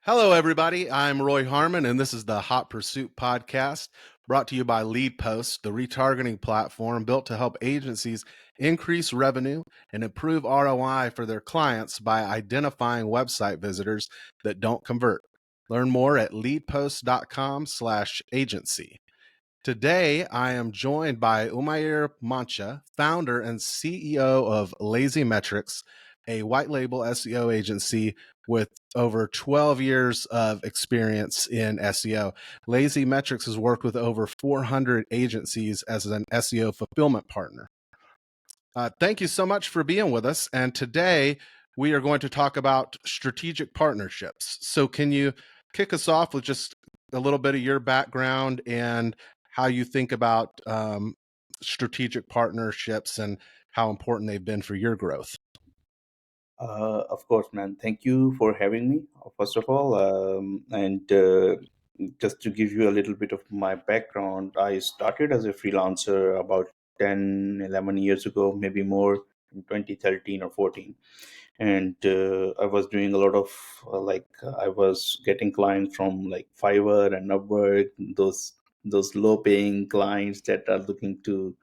Hello, everybody. I'm Roy Harmon, and this is the Hot Pursuit podcast brought to you by Lead Post, the retargeting platform built to help agencies increase revenue and improve ROI for their clients by identifying website visitors that don't convert. Learn more at leadpost.com/agency. Today, I am joined by Umair Mancha, founder and CEO of Lazy Metrics, a white label SEO agency with over 12 years of experience in SEO. Lazy Metrics has worked with over 400 agencies as an SEO fulfillment partner. Thank you so much for being with us. And today we are going to talk about strategic partnerships. So, can you kick us off with just a little bit of your background and how you think about strategic partnerships and how important they've been for your growth? Of course, man. Thank you for having me, first of all. And Just to give you a little bit of my background, I started as a freelancer about 10, 11 years ago, maybe more, in 2013 or 14. And I was doing a lot of I was getting clients from like Fiverr and Upwork, those low paying clients that are looking to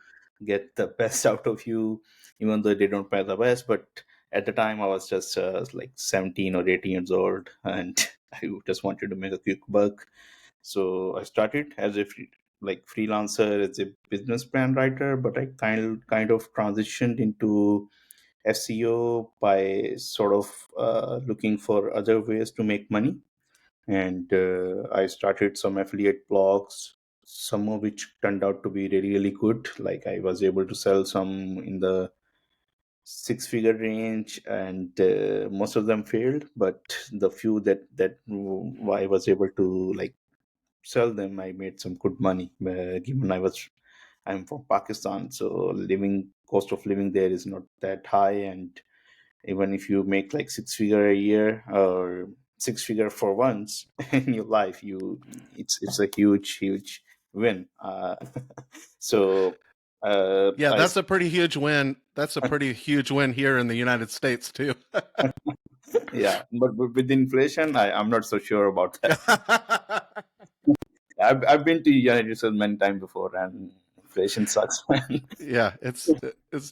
get the best out of you, even though they don't pay the best. But at the time I was just like 17 or 18 years old, and I just wanted to make a quick buck. So I started as a freelancer, as a business plan writer, but I kind of transitioned into SEO by sort of looking for other ways to make money. And I started some affiliate blogs, some of which turned out to be really, really good. Like I was able to sell some in the six-figure range, and most of them failed. But the few that I was able to like sell them, I made some good money. Given I'm from Pakistan, so living cost of living there is not that high, and even if you make like six figure a year or six figure for once in your life, it's a huge win. So Yeah, I that's a pretty huge win. That's a pretty huge win here in the United States, too. Yeah, but with inflation, I'm not so sure about that. I've been to United States many times before, and inflation sucks, man. Yeah, it's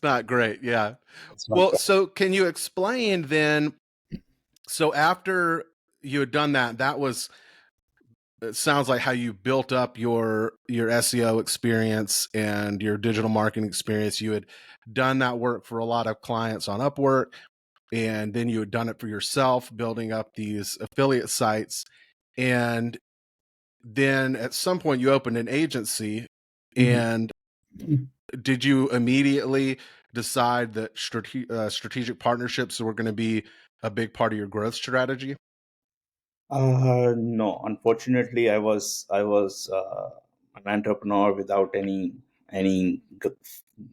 not great. Yeah. It's not Well, bad. so can you explain then? So after you had done that, that was it sounds like how you built up your SEO experience and your digital marketing experience. You had done that work for a lot of clients on Upwork, and then you had done it for yourself, building up these affiliate sites. And then at some point you opened an agency. Mhm. And did you immediately decide that strategic partnerships were going to be a big part of your growth strategy? No, unfortunately, I was an entrepreneur without any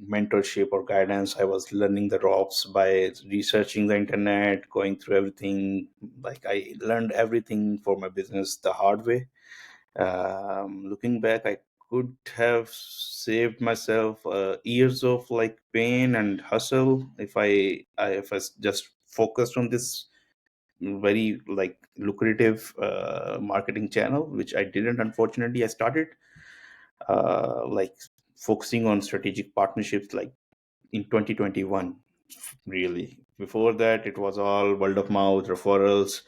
mentorship or guidance. I was learning the ropes by researching the internet, going through everything. Like I learned everything for my business the hard way. Looking back, I could have saved myself years of like pain and hustle if I just focused on this very like lucrative marketing channel, which I didn't. Unfortunately, I started like focusing on strategic partnerships like in 2021. Really, before that it was all word of mouth referrals.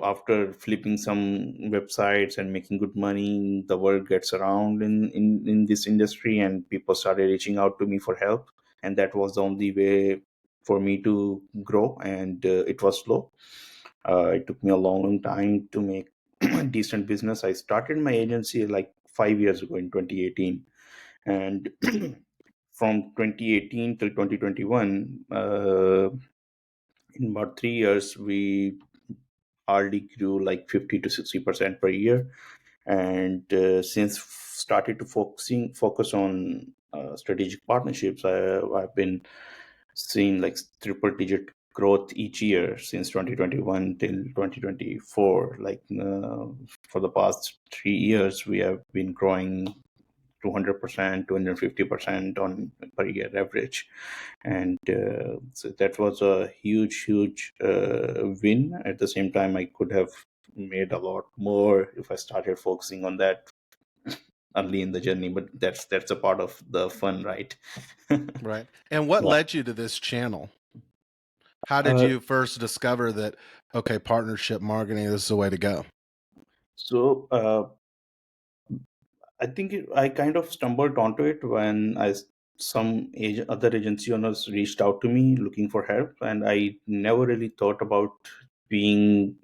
After flipping some websites and making good money, the word gets around in this industry, and people started reaching out to me for help, and that was the only way for me to grow. And it was slow. It took me a long time to make decent business. I started my agency like 5 years ago in 2018, and from 2018 till 2021, in about 3 years, we hardly grew like 50 to 60% per year. And since started to focus on strategic partnerships, I've been seeing like triple digit growth each year since 2021 till 2024. Like for the past 3 years, we have been growing 200%, 250% on per year average. And so that was a huge win. At the same time, I could have made a lot more if I started focusing on that early in the journey. But that's a part of the fun, right? Right. And what Yeah. led you to this channel? How did Uh, you first discover that, okay, partnership marketing is the way to go? so I think I kind of stumbled onto it when some other agency owners reached out to me looking for help, and I never really thought about being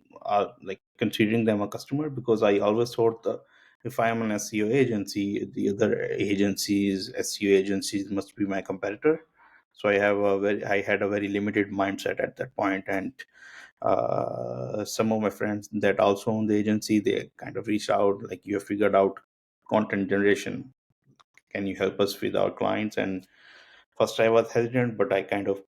like considering them a customer, because I always thought that if I am an SEO agency, the other agencies, SEO agencies, must be my competitor. So I had a very limited mindset at that point, and some of my friends that also own the agency, they kind of reached out like, you have figured out content generation, can you help us with our clients? And first I was hesitant, but I kind of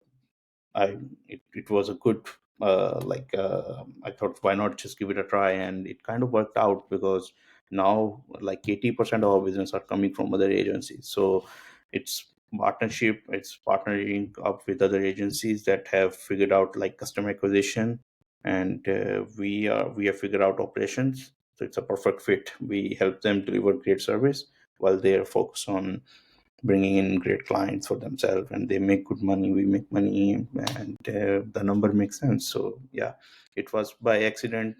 I it was a good I thought, why not just give it a try, and it kind of worked out, because now like 80% of our business are coming from other agencies. So it's partnership, it's partnering up with other agencies that have figured out like customer acquisition, and we have figured out operations. So it's a perfect fit. We help them deliver great service while they are focused on bringing in great clients for themselves, and they make good money, we make money, and the number makes sense. So yeah, it was by accident,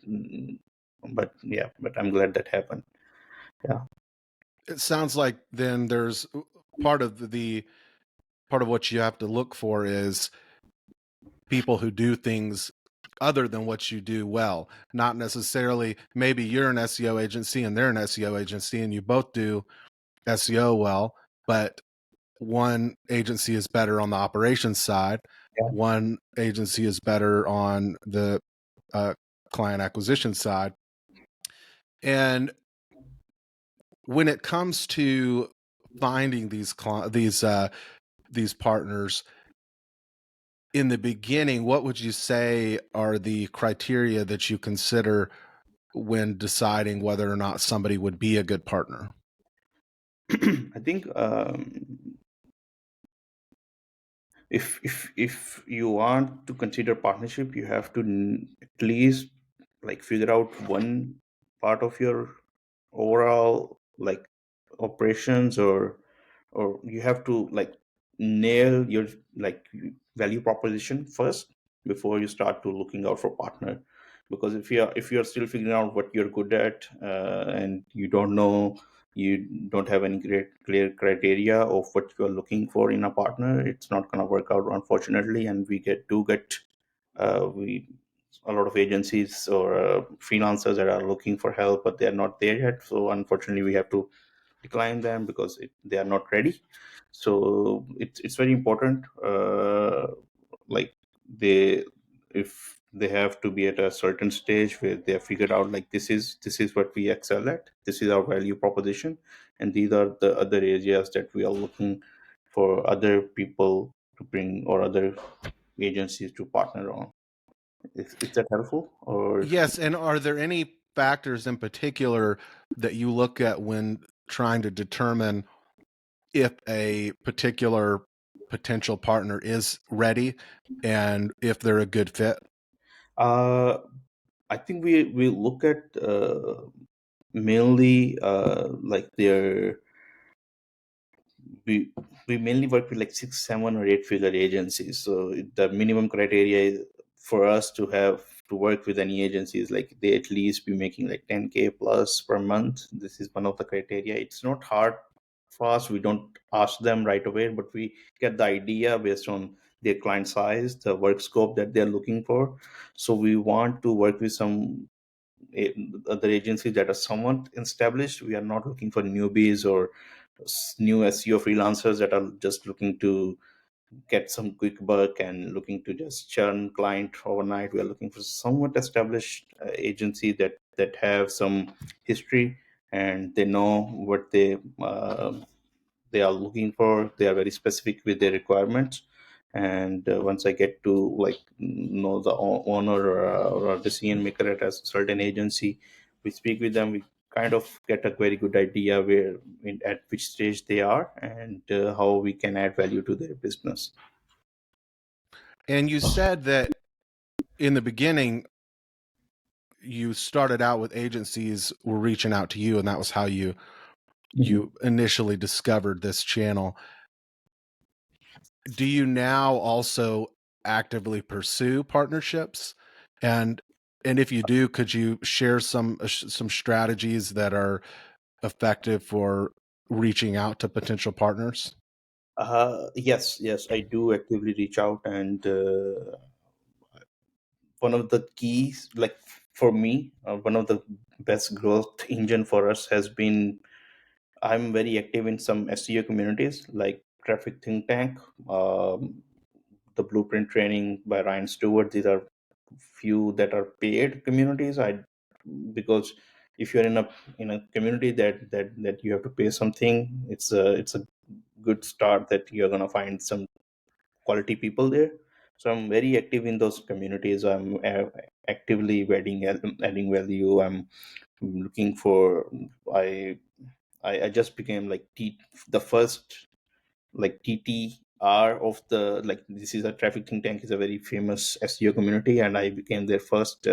but yeah, but I'm glad that happened. Yeah. It sounds like then there's part of the part of what you have to look for is people who do things other than what you do well. Not necessarily, maybe you're an SEO agency and they're an SEO agency and you both do SEO well, but one agency is better on the operations side, Yeah. one agency is better on the uh, client acquisition side. And when it comes to finding these partners in the beginning, what would you say are the criteria that you consider when deciding whether or not somebody would be a good partner? I think if you want to consider partnership, you have to at least like figure out one part of your overall like operations, or you have to like nail your like value proposition first before you start to looking out for partner. Because if you're still figuring out what you're good at, and you don't have any great clear criteria of what you are looking for in a partner, it's not going to work out, unfortunately. And we get we a lot of agencies or freelancers that are looking for help, but they are not there yet. So unfortunately, we have to decline them because they are not ready. So it's very important. Like they if they have to be at a certain stage where they have figured out like, this is what we excel at, this is our value proposition, and these are the other areas that we are looking for other people to bring, or other agencies to partner on. Is that helpful? Or Yes, and are there any factors in particular that you look at when trying to determine if a particular potential partner is ready and if they're a good fit? uh, I think we look at mainly like their we we mainly work with like 6, 7, or 8 figure agencies. So the minimum criteria for us to have to work with any agency is like they at least be making like 10K plus per month. This is one of the criteria. It's not hard for us. We don't ask them right away, but we get the idea based on their client size, the work scope that they're looking for. So we want to work with some a- other agencies that are somewhat established. We are not looking for newbies or new SEO freelancers that are just looking to get some quick buck and looking to just churn client overnight. We are looking for somewhat established agency that have some history, and they know what they are looking for. They are very specific with their requirements. And once I get to like know the owner, or a decision maker at a certain agency, we speak with them. We kind of get a very good idea at which stage they are, and how we can add value to their business. And you said that in the beginning, you started out with agencies were reaching out to you, and that was how you Mhm. initially discovered this channel. Do you now also actively pursue partnerships? And and if you do, could you share some strategies that are effective for reaching out to potential partners? Yes, yes, I do actively reach out, and one of the keys, like for me, one of the best growth engine for us has been I'm very active in some SEO communities like Traffic Think Tank, um, the Blueprint Training by Ryan Stewart. These are few that are paid communities. I because if you're in a community that you have to pay something, it's a good start that you're gonna find some quality people there. So I'm very active in those communities. I'm actively adding value. I'm looking for I I just became like the first like TTR of the like this is a Traffic Think Tank is a very famous SEO community, and I became their first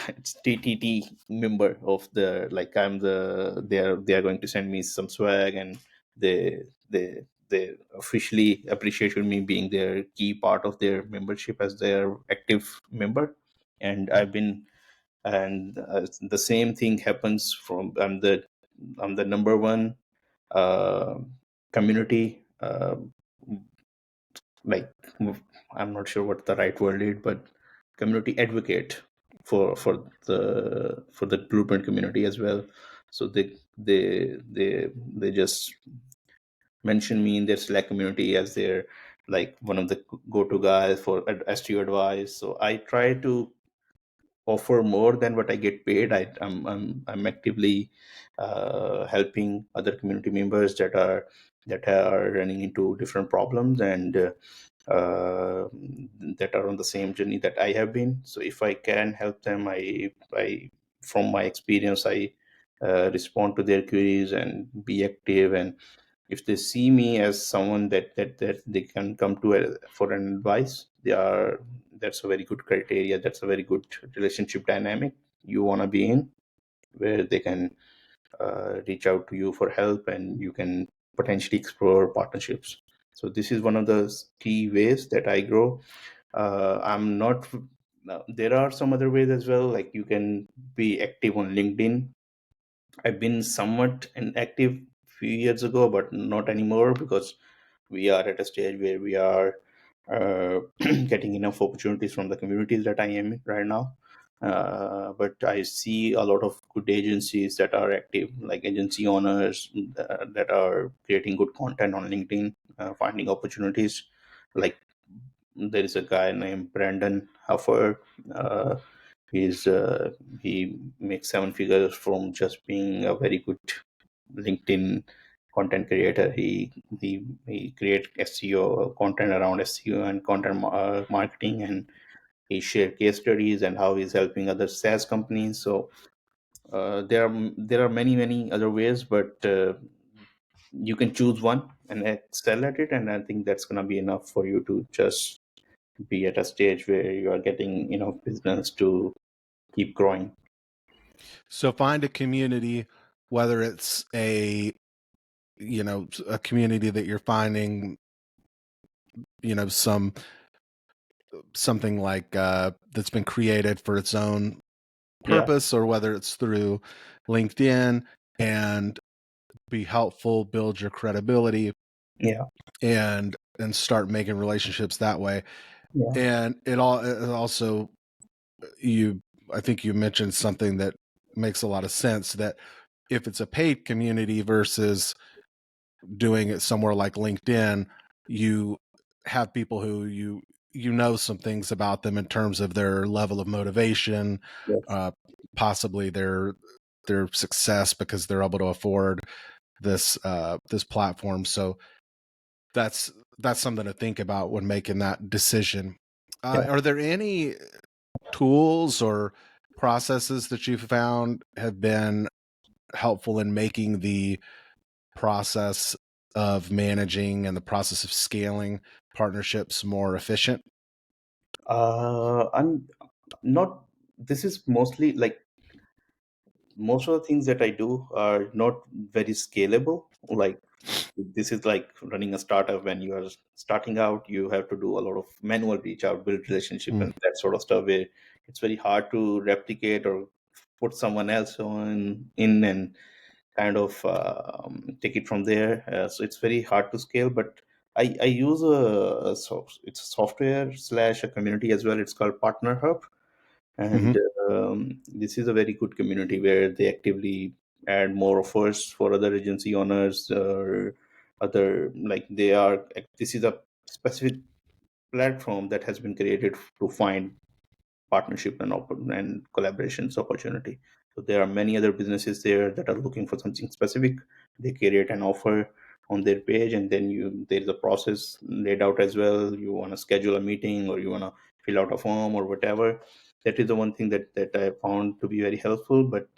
it's TTT member of the like I'm the they are going to send me some swag, and they officially appreciated me being their key part of their membership as their active member. And I've been and the same thing happens from I'm the number one uh, community like I'm not sure what the right word is, but community advocate for the Blueprint community as well. So they just mention me in their Slack community as their like one of the go-to guys for SEO advice. So I try to offer more than what I get paid. I'm actively helping other community members that are running into different problems, and that are on the same journey that I have been. So if I can help them, I from my experience, I respond to their queries and be active. And if they see me as someone that they can come to for an advice, that's a very good criteria. That's a very good relationship dynamic you want to be in, where they can reach out to you for help, and you can potentially explore partnerships. So this is one of the key ways that I grow. I'm not. There are some other ways as well. Like you can be active on LinkedIn. I've been somewhat inactive few years ago, but not anymore because we are at a stage where we are getting enough opportunities from the communities that I am in right now. But I see a lot of good agencies that are active, like agency owners that are creating good content on LinkedIn, finding opportunities. Like there is a guy named Brandon Huffer. Uh, he makes seven figures from just being a very good LinkedIn content creator. He create SEO content around SEO and content marketing, and he share case studies and how he's helping other SaaS companies. So there are many other ways, but you can choose one and excel at it. And I think that's gonna be enough for you to just be at a stage where you are getting enough business to keep growing. So find a community, whether it's a community that you're finding, something like that's been created for its own Yeah, purpose, or whether it's through LinkedIn, and be helpful, build your credibility, yeah, and start making relationships that way. yeah, And it also, you I think you mentioned something that makes a lot of sense, that if it's a paid community versus doing it somewhere like LinkedIn, you have people who you know some things about them in terms of their level of motivation, yes, uh, possibly their success because they're able to afford this platform. So that's that's something to think about when making that decision. yeah. Are there any tools or processes that you've found have been helpful in making the process of managing and the process of scaling partnerships more efficient? I'm not. this is mostly like most of the things that I do are not very scalable. Like this is like running a startup. When you are starting out, you have to do a lot of manual reach out, build relationship, Mm. and that sort of stuff. Where it's very hard to replicate or put someone else on in and kind of take it from there. So it's very hard to scale. But I use it's a software slash a community as well. It's called Partner Hub, and Hmm. this is a very good community where they actively add more offers for other agency owners or other like they are. This is a specific platform that has been created to find partnership and and collaborations opportunity. So there are many other businesses there that are looking for something specific. They create an offer on their page, and then you there is a process laid out as well. You want to schedule a meeting or you want to fill out a form or whatever. That is the one thing that I found to be very helpful. But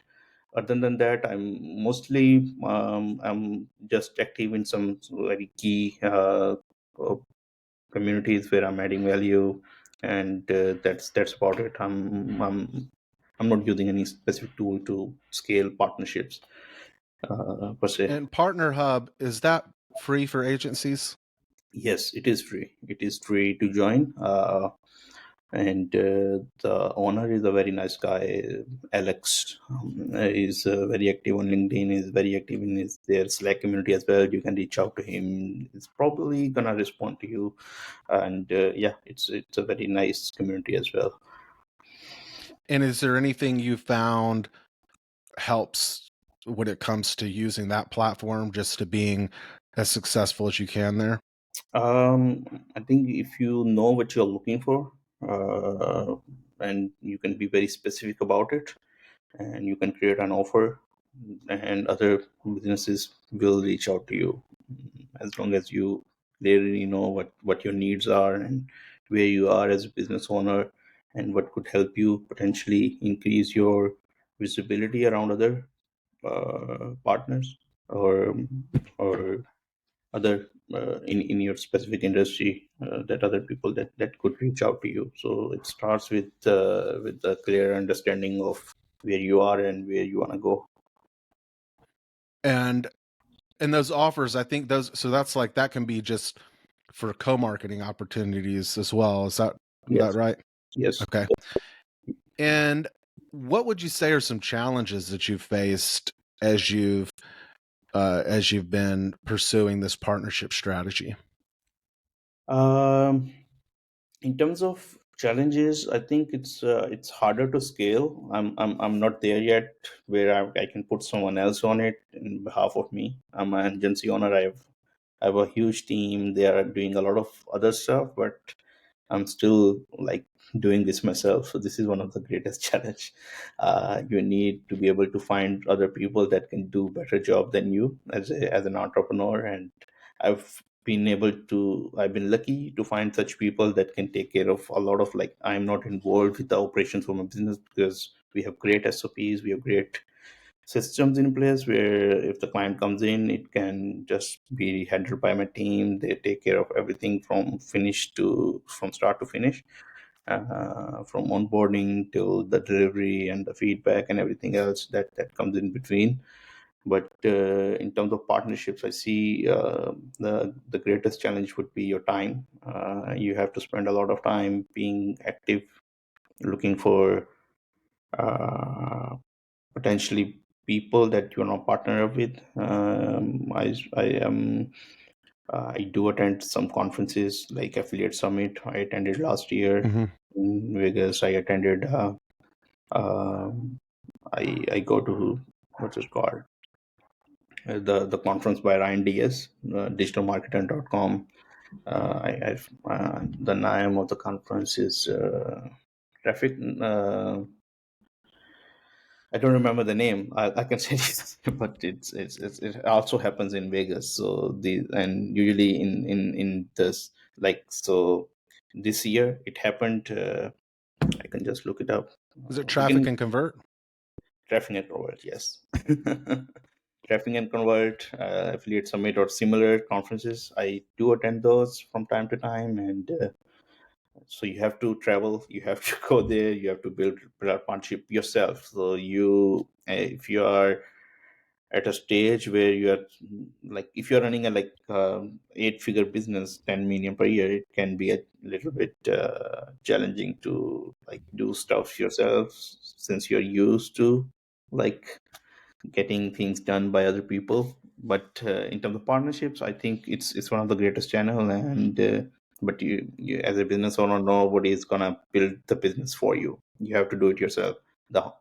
other than that, I'm just active in some very key communities where I'm adding value, and that's about it. I'm not using any specific tool to scale partnerships per se. And Partner Hub, is that free for agencies? Yes, it is free. It is free to join. And the owner is a very nice guy, Alex. He's very active on LinkedIn. He's very active in their Slack community as well. You can reach out to him. He's probably gonna respond to you. And yeah, it's a very nice community as well. And is there anything you found helps when it comes to using that platform just to being as successful as you can there? I think if you know what you're looking for, uh, and you can be very specific about it, and you can create an offer, and other businesses will reach out to you as long as you clearly know what your needs are and where you are as a business owner and what could help you potentially increase your visibility around other partners or other in your specific industry that other people that could reach out to you. So it starts with the clear understanding of where you are and where you want to go. And those offers, I think those, so that's like that can be just for co-marketing opportunities as well. Is that Yes, right? yes. Okay. And what would you say are some challenges that you've faced as you've been pursuing this partnership strategy? Um, in terms of challenges, I think it's harder to scale. I'm not there yet where I can put someone else on it in behalf of me. I'm an agency owner. I have a huge team. They are doing a lot of other stuff, but I'm still like doing this myself. So this is one of the greatest challenge. You need to be able to find other people that can do better job than you as an entrepreneur. And I've been lucky to find such people that can take care of a lot of like I'm not involved with the operations for my business because we have great SOPs, we have great systems in place where if the client comes in, it can just be handled by my team. They take care of everything from start to finish, from onboarding till the delivery and the feedback and everything else that comes in between. But in terms of partnerships, I see the greatest challenge would be your time. You have to spend a lot of time being active, looking for uh, potentially people that you want to partner up with. I do attend some conferences like Affiliate Summit. I attended last year Hmm. in Vegas. I attended. Um I go to what's it called? The conference by Ryan Diaz, digitalmarketer.com. The name of the conference is traffic. I don't remember the name. I can say this, but it also happens in Vegas. So and usually in this like so this year it happened. I can just look it up. Is it Traffic Beginning and Convert? Traffic and Convert, yes. Traffic and Convert, Affiliate Summit, or similar conferences. I do attend those from time to time, and So you have to travel, you have to go there, you have to build a partnership yourself. So you, if you are at a stage where you are, like, if you're running a like 8-figure business, 10 million per year, it can be a little bit challenging to like do stuff yourself, since you're used to like getting things done by other people. But in terms of partnerships, I think it's one of the greatest channel. And but you as a business owner, nobody is gonna build the business for you. You have to do it yourself. The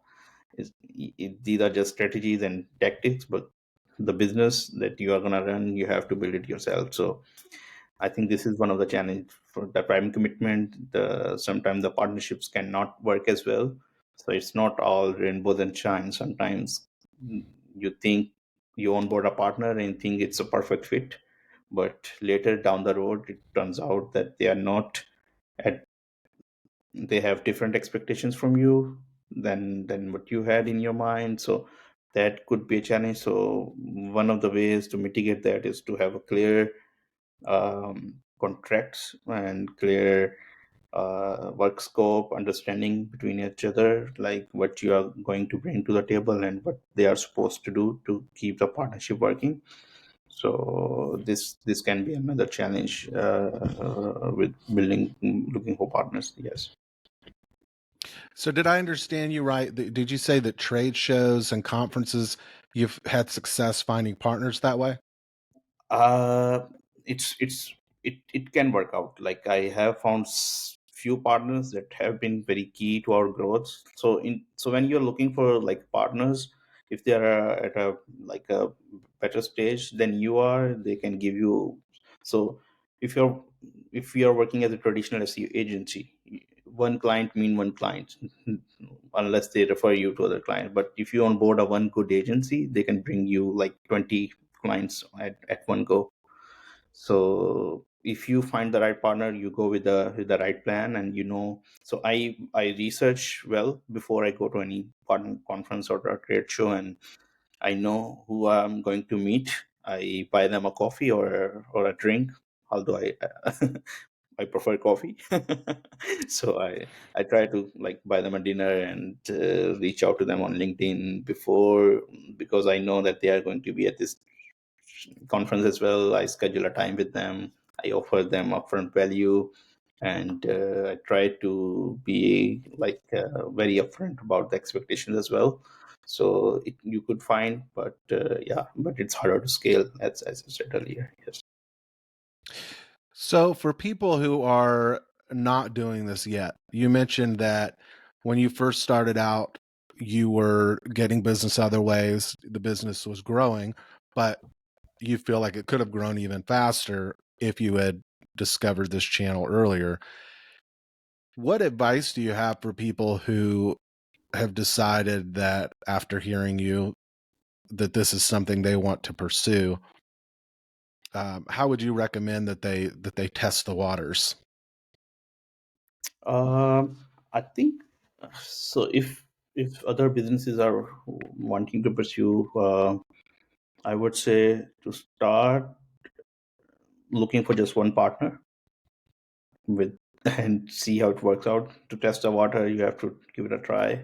these are just strategies and tactics, but the business that you are gonna run, you have to build it yourself. So I think this is one of the challenge for the prime commitment. The sometimes the partnerships cannot work as well. So it's not all rainbows and shine. Sometimes you think you onboard a partner and think it's a perfect fit, but later down the road it turns out that they are not at, they have different expectations from you than what you had in your mind. So that could be a challenge. So one of the ways to mitigate that is to have a clear contracts and clear work scope understanding between each other, like what you are going to bring to the table and what they are supposed to do to keep the partnership working. So this can be another challenge with building, looking for partners. Yes. So, did I understand you right? Did you say that trade shows and conferences you've had success finding partners that way? uh it's it can work out. Like I have found few partners that have been very key to our growth. So in, so when you're looking for like partners, if they are at a like a better stage than you are, they can give you. So if you're, if you are working as a traditional SEO agency, one client mean one client unless they refer you to other client. But if you onboard a one good agency, they can bring you like 20 clients at one go. So if you find the right partner, you go with the right plan. And you know, so I research well before I go to any partner conference or a trade show, and I know who I'm going to meet. I buy them a coffee or a drink, although I I prefer coffee. So I try to like buy them a dinner and reach out to them on LinkedIn before, because I know that they are going to be at this conference as well. I schedule a time with them. I offer them upfront value, and I try to be like very upfront about the expectations as well. So you could find, but yeah, but it's harder to scale, as I said earlier. Yes. So, for people who are not doing this yet, you mentioned that when you first started out, you were getting business other ways, the business was growing, but you feel like it could have grown even faster if you had discovered this channel earlier. What advice do you have for people who have decided that after hearing you that this is something they want to pursue? How would you recommend that they test the waters? I think so. If other businesses are wanting to pursue, I would say to start looking for just one partner with and see how it works out. To test the water, you have to give it a try.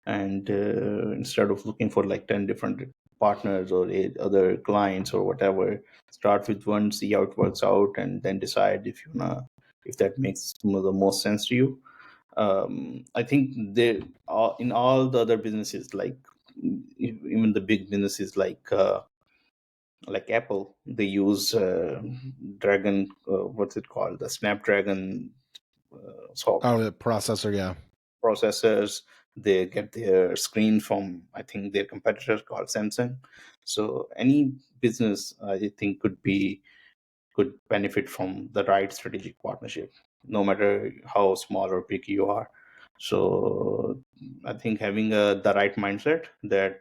And instead of looking for like 10 different partners or other clients or whatever, start with one, see how it works out, and then decide if you wanna, if that makes the most sense to you. I think there are, in all the other businesses, like even the big businesses like Apple, they use Dragon, what's it called, the Snapdragon so Oh, the processor, yeah. processors. They get their screen from, I think, their competitor called Samsung. So any business, I think, could benefit from the right strategic partnership, no matter how small or big you are. So I think having the right mindset that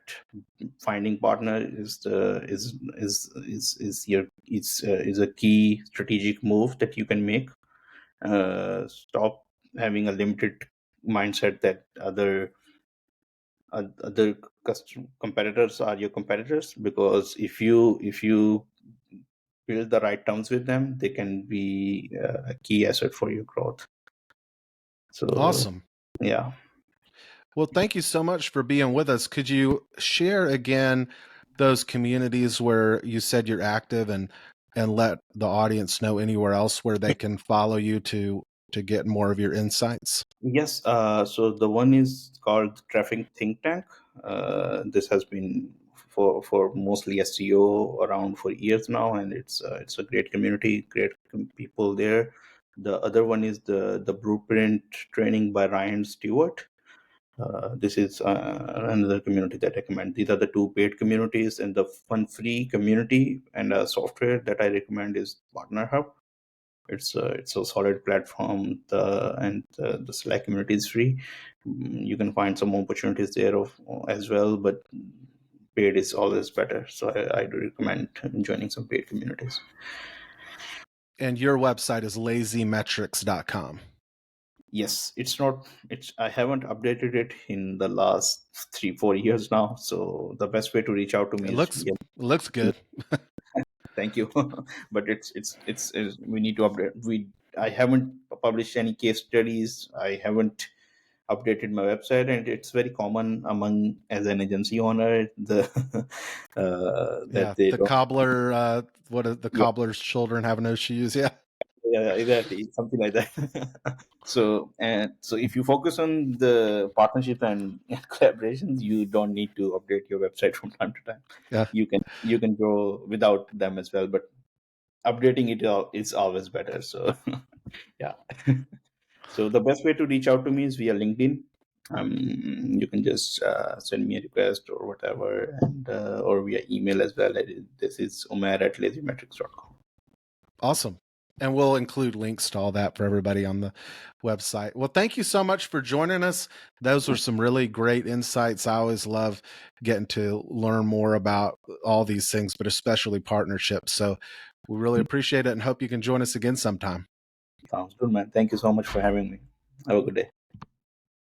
finding partner is the is your is a key strategic move that you can make. Stop having a limited mindset that other competitors are your competitors, because if you build the right terms with them, they can be a key asset for your growth. So Awesome. yeah. Well, thank you so much for being with us. Could you share again those communities where you said you're active, and let the audience know anywhere else where they can follow you to get more of your insights? Yes, so the one is called Traffic Think Tank. This has been for mostly SEO around for years now, and it's a great community, great people there. The other one is the Blueprint Training by Ryan Stewart. This is another community that I recommend. These are the two paid communities, and the one free community and software that I recommend is Partner Hub. It's a solid platform. The Slack community is free. You can find some opportunities there as well, but paid is always better. So I do recommend joining some paid communities. And your website is lazymetrics.com. Yes, it's not. It's I haven't updated it in the last 3 4 years now. So the best way to reach out to me It is looks it looks good. thank you. But it's we need to update. I haven't published any case studies. I haven't updated my website, and it's very common among as an agency owner the that Yeah, they the don't. cobbler, what are the Yeah, cobbler's children have no shoes? Yeah. yeah, exactly, something like that. So if you focus on the partnership and collaborations, you don't need to update your website from time to time. Yeah. You can grow without them as well, but updating it is always better. So yeah. So the best way to reach out to me is via LinkedIn. You can just send me a request or whatever, and or via email as well. This is Umair at lazymetrics.com. Awesome. And we'll include links to all that for everybody on the website. Well, thank you so much for joining us. Those were some really great insights. I always love getting to learn more about all these things, but especially partnerships. So we really appreciate it and hope you can join us again sometime. Sounds good, man. Thank you so much for having me. Have a good day.